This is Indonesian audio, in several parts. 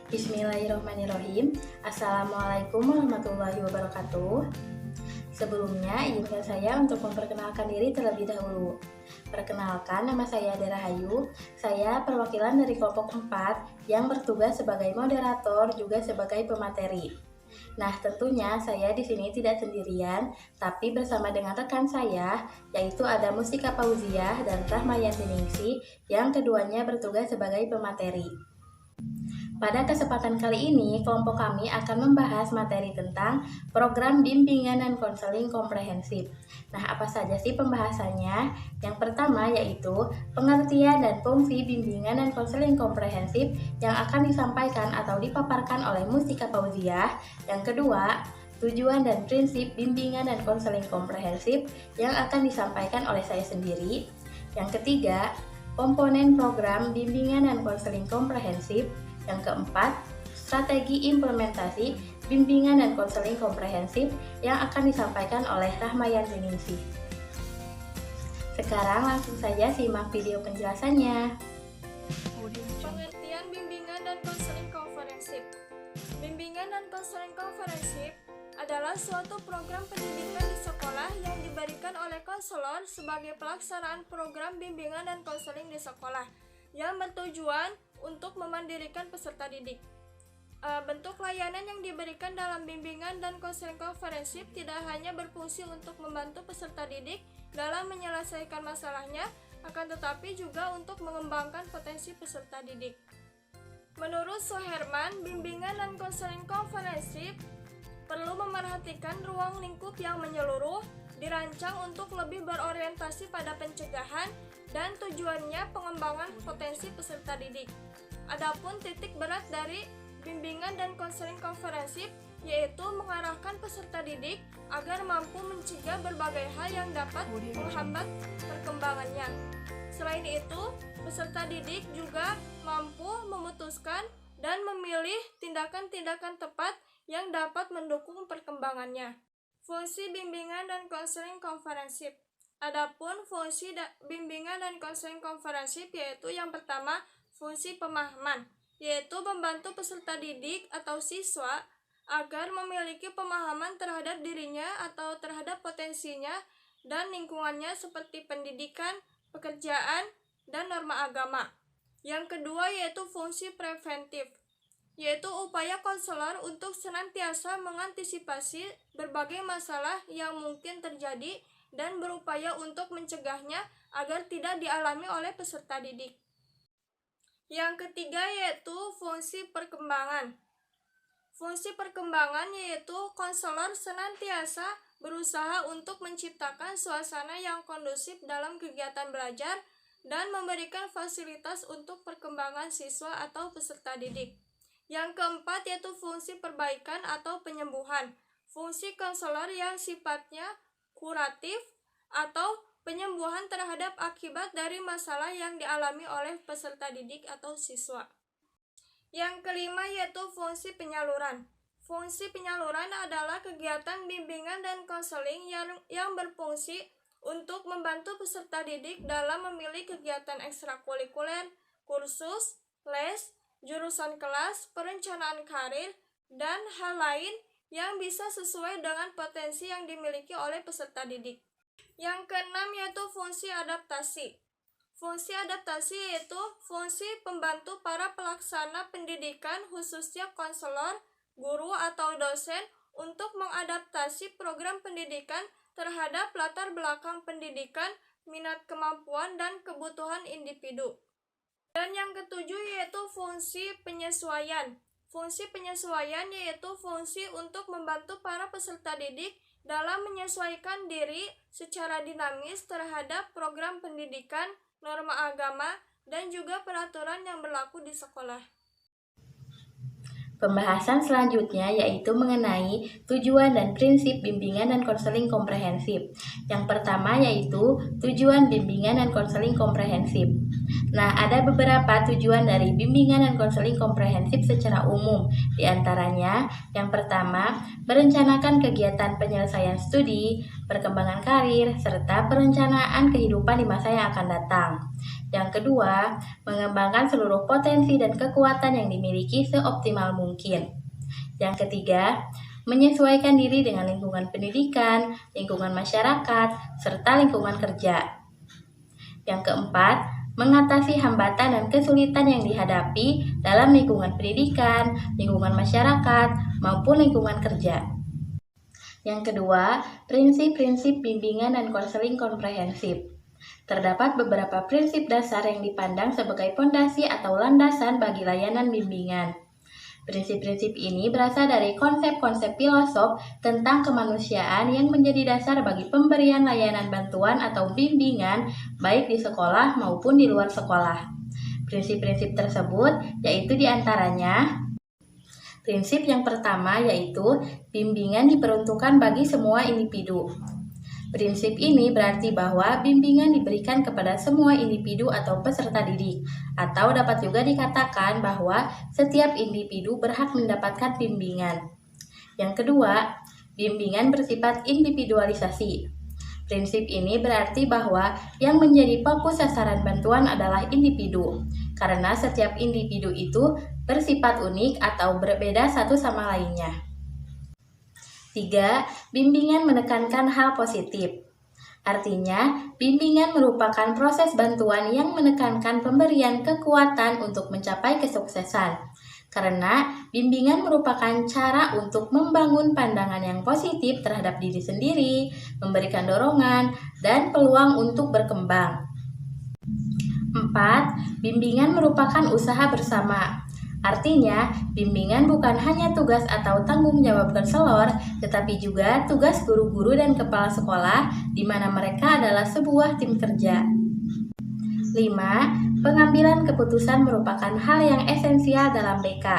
Bismillahirrahmanirrahim. Assalamualaikum warahmatullahi wabarakatuh. Sebelumnya, izinkan saya untuk memperkenalkan diri terlebih dahulu. Perkenalkan, nama saya Ade Rahayu. Saya perwakilan dari kelompok 4 yang bertugas sebagai moderator juga sebagai pemateri. Nah, tentunya saya di sini tidak sendirian, tapi bersama dengan rekan saya, yaitu ada Mustika Fauziah dan Rahmayanti Ningsih, yang keduanya bertugas sebagai pemateri. Pada kesempatan kali ini, kelompok kami akan membahas materi tentang program bimbingan dan konseling komprehensif. Nah, apa saja sih pembahasannya? Yang pertama yaitu pengertian dan fungsi bimbingan dan konseling komprehensif yang akan disampaikan atau dipaparkan oleh Mustika Fauziah. Yang kedua, tujuan dan prinsip bimbingan dan konseling komprehensif yang akan disampaikan oleh saya sendiri. Yang ketiga, komponen program bimbingan dan konseling komprehensif. Yang keempat, strategi implementasi bimbingan dan konseling komprehensif yang akan disampaikan oleh Rahmayanti Ningsih. Sekarang langsung saja simak video penjelasannya. Pengertian bimbingan dan konseling komprehensif. Bimbingan dan konseling komprehensif adalah suatu program pendidikan di sekolah yang diberikan oleh konselor sebagai pelaksanaan program bimbingan dan konseling di sekolah yang bertujuan untuk memandirikan peserta didik. Bentuk layanan yang diberikan dalam bimbingan dan konseling komprehensif tidak hanya berfungsi untuk membantu peserta didik dalam menyelesaikan masalahnya, akan tetapi juga untuk mengembangkan potensi peserta didik. Menurut Soherman, bimbingan dan konseling komprehensif perlu memerhatikan ruang lingkup yang menyeluruh, dirancang untuk lebih berorientasi pada pencegahan dan tujuannya pengembangan potensi peserta didik. Adapun titik berat dari bimbingan dan konseling komprehensif yaitu mengarahkan peserta didik agar mampu mencegah berbagai hal yang dapat menghambat perkembangannya. Selain itu, peserta didik juga mampu memutuskan dan memilih tindakan-tindakan tepat yang dapat mendukung perkembangannya. Fungsi bimbingan dan konseling komprehensif. Adapun fungsi bimbingan dan konseling komprehensif yaitu yang pertama, fungsi pemahaman, yaitu membantu peserta didik atau siswa agar memiliki pemahaman terhadap dirinya atau terhadap potensinya dan lingkungannya seperti pendidikan, pekerjaan, dan norma agama. Yang kedua yaitu fungsi preventif, yaitu upaya konselor untuk senantiasa mengantisipasi berbagai masalah yang mungkin terjadi dan berupaya untuk mencegahnya agar tidak dialami oleh peserta didik. Yang ketiga yaitu fungsi perkembangan. Fungsi perkembangan yaitu konselor senantiasa berusaha untuk menciptakan suasana yang kondusif dalam kegiatan belajar dan memberikan fasilitas untuk perkembangan siswa atau peserta didik. Yang keempat yaitu fungsi perbaikan atau penyembuhan. Fungsi konselor yang sifatnya kuratif atau penyembuhan terhadap akibat dari masalah yang dialami oleh peserta didik atau siswa. Yang kelima yaitu fungsi penyaluran. Fungsi penyaluran adalah kegiatan bimbingan dan konseling yang berfungsi untuk membantu peserta didik dalam memilih kegiatan ekstrakurikuler, kursus, les, jurusan kelas, perencanaan karir, dan hal lain yang bisa sesuai dengan potensi yang dimiliki oleh peserta didik. Yang keenam yaitu fungsi adaptasi. Fungsi adaptasi yaitu fungsi pembantu para pelaksana pendidikan khususnya konselor, guru atau dosen untuk mengadaptasi program pendidikan terhadap latar belakang pendidikan, minat kemampuan, dan kebutuhan individu. Dan yang ketujuh yaitu fungsi penyesuaian. Fungsi penyesuaian yaitu fungsi untuk membantu para peserta didik dalam menyesuaikan diri secara dinamis terhadap program pendidikan, norma agama, dan juga peraturan yang berlaku di sekolah. Pembahasan selanjutnya yaitu mengenai tujuan dan prinsip bimbingan dan konseling komprehensif. Yang pertama yaitu tujuan bimbingan dan konseling komprehensif. Nah, ada beberapa tujuan dari bimbingan dan konseling komprehensif secara umum. Di antaranya, yang pertama, merencanakan kegiatan penyelesaian studi, perkembangan karir, serta perencanaan kehidupan di masa yang akan datang. Yang kedua, mengembangkan seluruh potensi dan kekuatan yang dimiliki seoptimal mungkin. Yang ketiga, menyesuaikan diri dengan lingkungan pendidikan, lingkungan masyarakat, serta lingkungan kerja. Yang keempat, mengatasi hambatan dan kesulitan yang dihadapi dalam lingkungan pendidikan, lingkungan masyarakat, maupun lingkungan kerja. Yang kedua, prinsip-prinsip bimbingan dan konseling komprehensif. Terdapat beberapa prinsip dasar yang dipandang sebagai fondasi atau landasan bagi layanan bimbingan. Prinsip-prinsip ini berasal dari konsep-konsep filosof tentang kemanusiaan yang menjadi dasar bagi pemberian layanan bantuan atau bimbingan baik di sekolah maupun di luar sekolah. Prinsip-prinsip tersebut yaitu diantaranya: prinsip yang pertama yaitu bimbingan diperuntukkan bagi semua individu. Prinsip ini berarti bahwa bimbingan diberikan kepada semua individu atau peserta didik, atau dapat juga dikatakan bahwa setiap individu berhak mendapatkan bimbingan. Yang kedua, bimbingan bersifat individualisasi. Prinsip ini berarti bahwa yang menjadi fokus sasaran bantuan adalah individu, karena setiap individu itu bersifat unik atau berbeda satu sama lainnya. 3. Bimbingan menekankan hal positif. Artinya, bimbingan merupakan proses bantuan yang menekankan pemberian kekuatan untuk mencapai kesuksesan. Karena bimbingan merupakan cara untuk membangun pandangan yang positif terhadap diri sendiri, memberikan dorongan, dan peluang untuk berkembang. 4. Bimbingan merupakan usaha bersama. Artinya, bimbingan bukan hanya tugas atau tanggung jawab konselor, tetapi juga tugas guru-guru dan kepala sekolah, di mana mereka adalah sebuah tim kerja. 5. Pengambilan keputusan merupakan hal yang esensial dalam BK.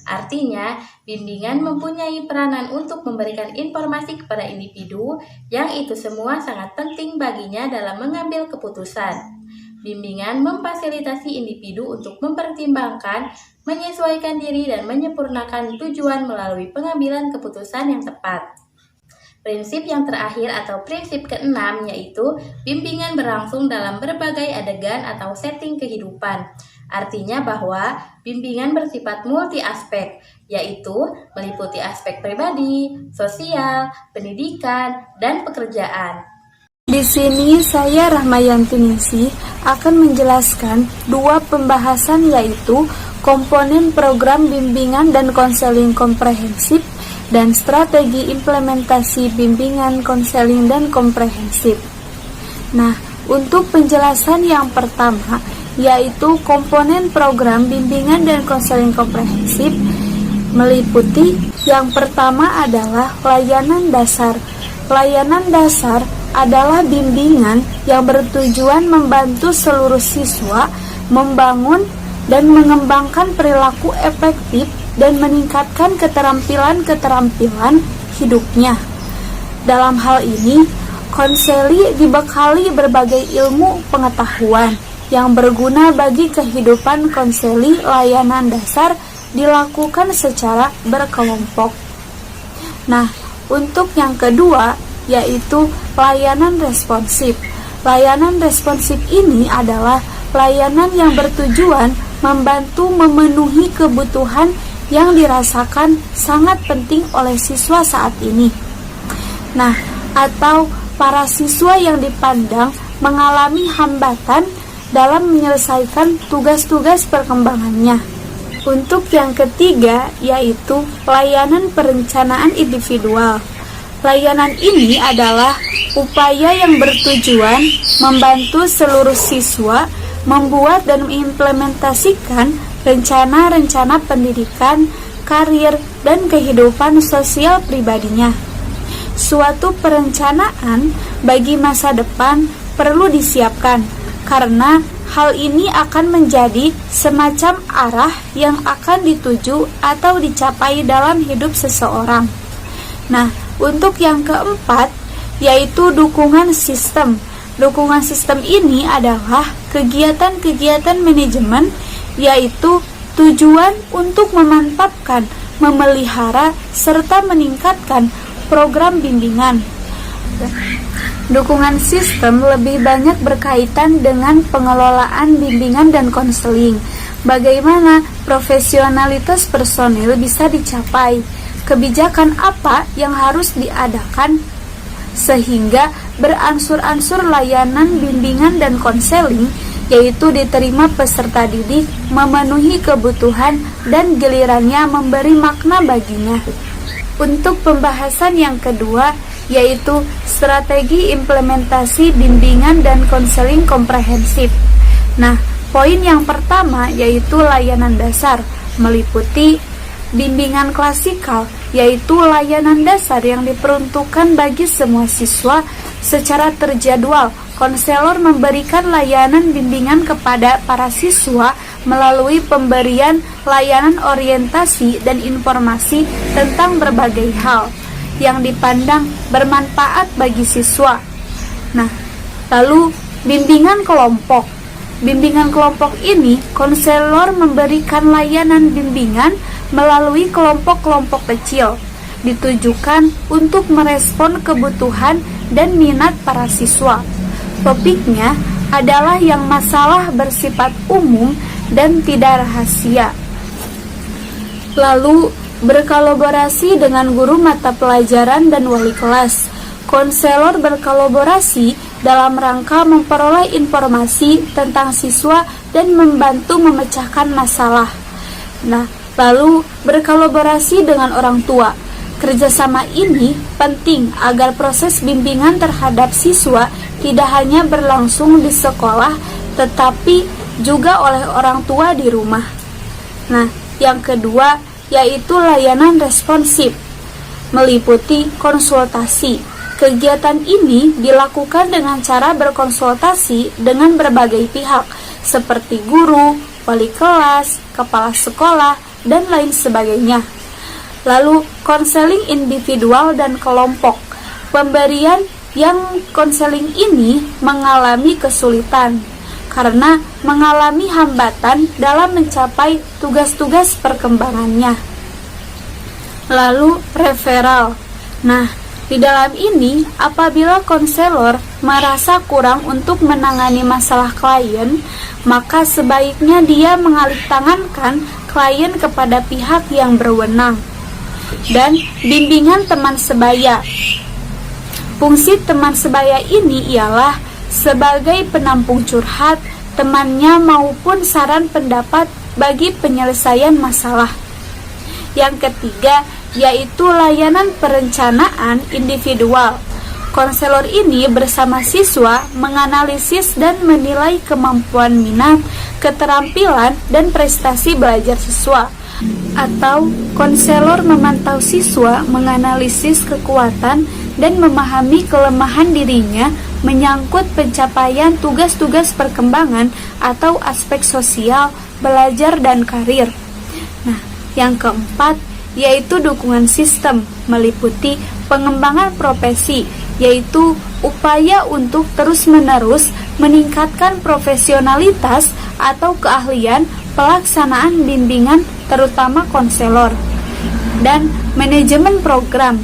Artinya, bimbingan mempunyai peranan untuk memberikan informasi kepada individu yang itu semua sangat penting baginya dalam mengambil keputusan. Bimbingan memfasilitasi individu untuk mempertimbangkan, menyesuaikan diri, dan menyempurnakan tujuan melalui pengambilan keputusan yang tepat. Prinsip yang terakhir atau prinsip keenam yaitu bimbingan berlangsung dalam berbagai adegan atau setting kehidupan. Artinya bahwa bimbingan bersifat multi aspek, yaitu meliputi aspek pribadi, sosial, pendidikan, dan pekerjaan. Di sini saya Rahmayanti Ningsih akan menjelaskan dua pembahasan yaitu komponen program bimbingan dan konseling komprehensif dan strategi implementasi bimbingan, konseling, dan komprehensif. Nah, untuk penjelasan yang pertama yaitu komponen program bimbingan dan konseling komprehensif meliputi yang pertama adalah layanan dasar. Layanan dasar adalah bimbingan yang bertujuan membantu seluruh siswa membangun dan mengembangkan perilaku efektif dan meningkatkan keterampilan-keterampilan hidupnya. Dalam hal ini, konseli dibekali berbagai ilmu pengetahuan yang berguna bagi kehidupan. Konseli layanan dasar dilakukan secara berkelompok. Nah, untuk yang kedua yaitu layanan responsif. Layanan responsif ini adalah layanan yang bertujuan membantu memenuhi kebutuhan yang dirasakan sangat penting oleh siswa saat ini. Nah, atau para siswa yang dipandang mengalami hambatan dalam menyelesaikan tugas-tugas perkembangannya. Untuk yang ketiga yaitu layanan perencanaan individual. Layanan ini adalah upaya yang bertujuan membantu seluruh siswa membuat dan mengimplementasikan rencana-rencana pendidikan, karir, dan kehidupan sosial pribadinya. Suatu perencanaan bagi masa depan perlu disiapkan, karena hal ini akan menjadi semacam arah yang akan dituju atau dicapai dalam hidup seseorang. Nah, untuk yang keempat, yaitu dukungan sistem. Dukungan sistem ini adalah kegiatan-kegiatan manajemen, yaitu tujuan untuk memantapkan, memelihara, serta meningkatkan program bimbingan. Dukungan sistem lebih banyak berkaitan dengan pengelolaan bimbingan dan konseling. Bagaimana profesionalitas personil bisa dicapai? Kebijakan apa yang harus diadakan sehingga beransur-ansur layanan bimbingan dan konseling, yaitu diterima peserta didik, memenuhi kebutuhan dan gilirannya memberi makna baginya. Untuk pembahasan yang kedua, yaitu strategi implementasi bimbingan dan konseling komprehensif. Nah, poin yang pertama yaitu layanan dasar, meliputi bimbingan klasikal, yaitu layanan dasar yang diperuntukkan bagi semua siswa secara terjadwal. Konselor memberikan layanan bimbingan kepada para siswa melalui pemberian layanan orientasi dan informasi tentang berbagai hal yang dipandang bermanfaat bagi siswa. Nah, lalu bimbingan kelompok. Bimbingan kelompok ini, konselor memberikan layanan bimbingan melalui kelompok-kelompok kecil, ditujukan untuk merespon kebutuhan dan minat para siswa. Topiknya adalah yang masalah bersifat umum dan tidak rahasia. Lalu, berkolaborasi dengan guru mata pelajaran dan wali kelas. Konselor berkolaborasi dalam rangka memperoleh informasi tentang siswa dan membantu memecahkan masalah. Nah, lalu berkolaborasi dengan orang tua. Kerjasama ini penting agar proses bimbingan terhadap siswa tidak hanya berlangsung di sekolah, tetapi juga oleh orang tua di rumah. Nah, yang kedua yaitu layanan responsif, meliputi konsultasi. Kegiatan ini dilakukan dengan cara berkonsultasi dengan berbagai pihak, seperti guru, wali kelas, kepala sekolah, dan lain sebagainya. Lalu, konseling individual dan kelompok. Pemberian yang konseling ini mengalami kesulitan karena mengalami hambatan dalam mencapai tugas-tugas perkembangannya. Lalu, referral. Nah, di dalam ini, apabila konselor merasa kurang untuk menangani masalah klien, maka sebaiknya dia mengalihtangankan klien kepada pihak yang berwenang. Dan bimbingan teman sebaya. Fungsi teman sebaya ini ialah sebagai penampung curhat temannya maupun saran pendapat bagi penyelesaian masalah. Yang ketiga yaitu layanan perencanaan individual. Konselor ini bersama siswa menganalisis dan menilai kemampuan minat, keterampilan, dan prestasi belajar siswa. Atau konselor memantau siswa menganalisis kekuatan dan memahami kelemahan dirinya menyangkut pencapaian tugas-tugas perkembangan atau aspek sosial, belajar, dan karir. Nah, yang keempat yaitu dukungan sistem, meliputi pengembangan profesi, yaitu upaya untuk terus-menerus meningkatkan profesionalitas atau keahlian pelaksanaan bimbingan terutama konselor. Dan manajemen program,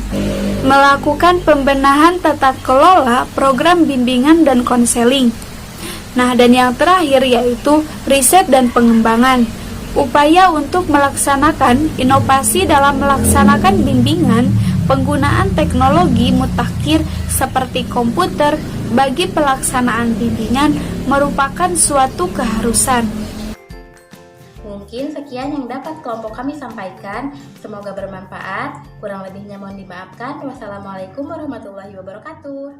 melakukan pembenahan tata kelola program bimbingan dan konseling. Nah, dan yang terakhir yaitu riset dan pengembangan, upaya untuk melaksanakan inovasi dalam melaksanakan bimbingan, penggunaan teknologi mutakhir seperti komputer bagi pelaksanaan bimbingan merupakan suatu keharusan. Mungkin sekian yang dapat kelompok kami sampaikan. Semoga bermanfaat. Kurang lebihnya mohon dimaafkan. Wassalamualaikum warahmatullahi wabarakatuh.